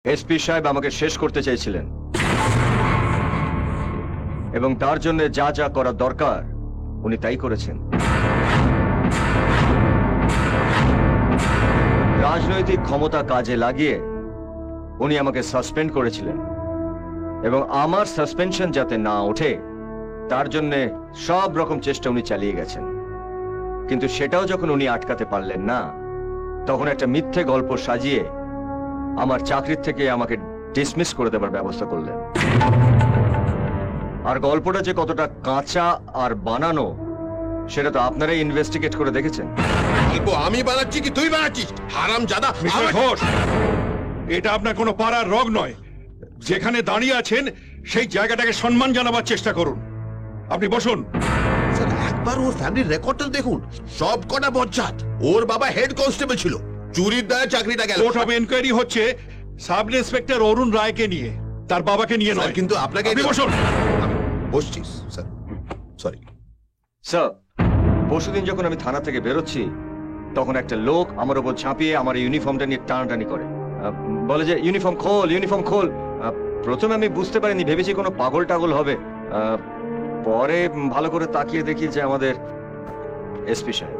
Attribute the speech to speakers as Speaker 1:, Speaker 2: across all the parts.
Speaker 1: SP সাহেব আমাকে শেষ করতে চাইছিলেন এবং তার জন্য যা যা করা দরকার উনি তাই করেছেন। রাজনৈতিক ক্ষমতা কাজে লাগিয়ে উনি আমাকে সাসপেন্ড করেছিলেন এবং আমার সাসপেনশন যাতে না ওঠে তার জন্য সব রকম চেষ্টা উনি চালিয়ে গেছেন। কিন্তু সেটাও যখন উনি আটকাতে পারলেন না, তখন একটা মিথ্যে গল্প সাজিয়ে আমার চাকরির থেকে আমাকে ডিসমিস করে দেবার ব্যবস্থা করলেন। আর গল্পটা যে কতটা কাঁচা আর বানানো সেটা তো আপনারাই ইনভেস্টিগেট করে দেখেছেন।
Speaker 2: গল্প আমি বানাচ্ছি কি তুই বানাচ্ছিস? হারামজাদা!
Speaker 3: মিস্টার ঘোষ, এটা আপনার কোনো পাড়ার রগ নয়। যেখানে দাঁড়িয়ে আছেন সেই জায়গাটাকে সম্মান জানাবার চেষ্টা করুন। আপনি বসুন।
Speaker 2: স্যার, একবার ওর ফ্যামিলির রেকর্ডটা দেখুন। সব কটা বজ্জাত। ওর বাবা হেড কনস্টেবল ছিল, চুরির দায়ে চাকরিটা গেল।
Speaker 3: কোর্ট অফ এনকোয়ারি হচ্ছে সাব ইন্সপেক্টর অরুণ রায়কে নিয়ে, তার বাবাকে নিয়ে নয়।
Speaker 2: কিন্তু আপনাকে
Speaker 3: আপনি বসুন।
Speaker 2: বসছিস স্যার, সরি
Speaker 1: স্যার, পরশুদিন যখন আমি থানা থেকে বেরোচ্ছি তখন একটা লোক আমার উপর ঝাঁপিয়ে আমার ইউনিফর্মটা নিয়ে টানাটানি করে, বলে যে ইউনিফর্ম খোল, ইউনিফর্ম খোল। প্রথমে আমি বুঝতে পারিনি, ভেবেছি কোনো পাগল টাগল হবে। পরে ভালো করে তাকিয়ে দেখি যে আমাদের এসপি সাহেব।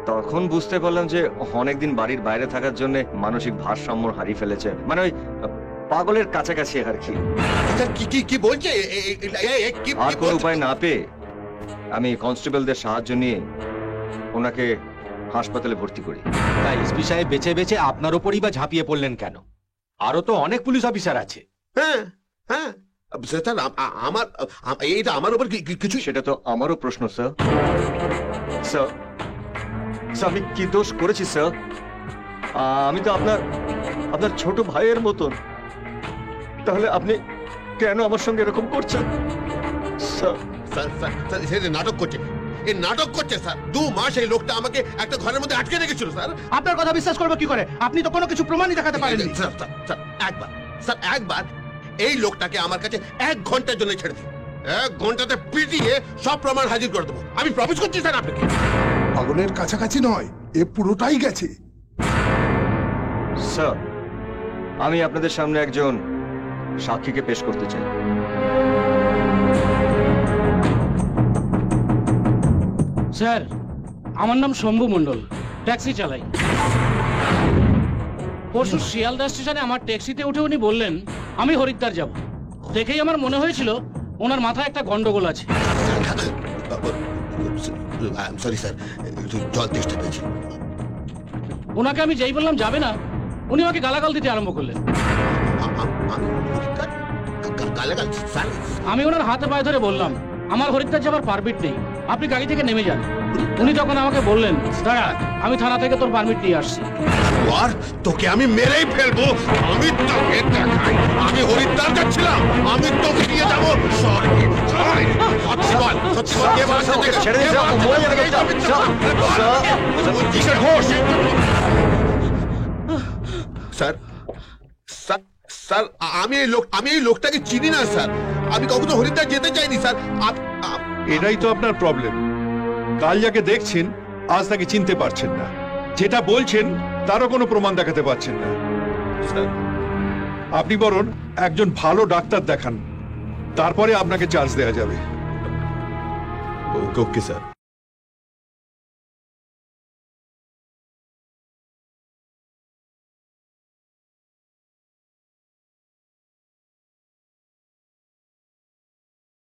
Speaker 1: তখন বুঝতে পারলাম যে অনেকদিন বাড়ির বাইরে থাকার জন্য মানসিক ভারসাম্য হারিয়ে ফেলেছে, মানে ওই পাগলের কাছাকাছি আর কি।
Speaker 2: কি বলছে?
Speaker 1: আর কোনো উপায় না পেয়ে আমি কনস্টেবলদের সাহায্য নিয়ে ওনাকে হাসপাতালে ভর্তি করি।
Speaker 4: তাই এসপি সাহেব বেছে বেছে আপনার ওপরই বা ঝাঁপিয়ে পড়লেন কেন? আরো তো অনেক পুলিশ অফিসার আছে।
Speaker 2: হ্যাঁ হ্যাঁ স্যার, আমার এইটা আমার উপর কিছু।
Speaker 1: সেটা তো আমারও প্রশ্ন স্যার। স্যার, আমি কি দোষ করেছি স্যার? আমি তো আপনার ছোট ভাইয়ের মতন, তাহলে আপনি কেন আমার সঙ্গে এরকম করছেন স্যার?
Speaker 2: স্যার, নাটক করছে, এই নাটক করছে স্যার। 2 মাস এই লোকটা আমাকে একটা ঘরের মধ্যে আটকে রেখেছিল স্যার।
Speaker 5: আপনার কথা বিশ্বাস করবো কি করে? আপনি তো কোনো কিছু প্রমাণই দেখাতে পারেননি।
Speaker 2: একবার এই লোকটাকে আমার কাছে 1 ঘন্টার জন্য ছেড়ে দিন। 1 ঘন্টাতে পিটিয়ে সব প্রমাণ হাজির করে দেবো। আমি প্রমিস করছি স্যার আপনাকে।
Speaker 6: পাগলের কাছাকাছি নয়, এ পুরোটাই গেছে।
Speaker 1: স্যার, আমি আপনাদের সামনে একজন সাক্ষীকে পেশ করতে চাই।
Speaker 5: স্যার, আমার নাম শম্ভু মণ্ডল, ট্যাক্সি চালাই। পরশু শিয়ালদা স্টেশনে আমার ট্যাক্সিতে উঠে উনি বললেন আমি হরিদ্বার যাব। দেখেই আমার মনে হয়েছিল ওনার মাথায় একটা গন্ডগোল আছে।
Speaker 2: সরি স্যার, একটু জল তেষ্টা পেয়েছি।
Speaker 5: ওনাকে আমি যেই বললাম যাবে না, উনি আমাকে গালাগাল দিতে আরম্ভ করলেন।
Speaker 2: গালাগাল স্যার?
Speaker 5: আমি ওনার হাতে পায়ে ধরে বললাম আমার হরিদ্বার যাবার পারমিট নেই, আপনি গাড়ি থেকে নেমে যান। উনি তখন আমাকে বললেন দাঁড়া, আমি থানা থেকে তোর পারমিট নিয়ে আসছি।
Speaker 2: আর তোকে আমি মেরেই ফেলবো। আমি তোকে দেখাই, আমি হরিদ্বার যাচ্ছিলাম, আমি তোকে নিয়ে যাবো। স্যার, স্যার, আমি এই লোকটাকে চিনি না স্যার। আমি কখনো হরিদ্বার যেতে চাইনি স্যার।
Speaker 3: এটাই তো আপনার প্রবলেম। কাল যাকে দেখছেন আজ তাকে চিনতে পারছেন না, যেটা বলছেন তারও কোনো প্রমাণ দেখাতে পারছেন না।
Speaker 2: স্যার,
Speaker 3: আপনি বরং একজন ভালো ডাক্তার দেখান, তারপরে আপনাকে চার্জ দেওয়া যাবে।
Speaker 2: Okay sir.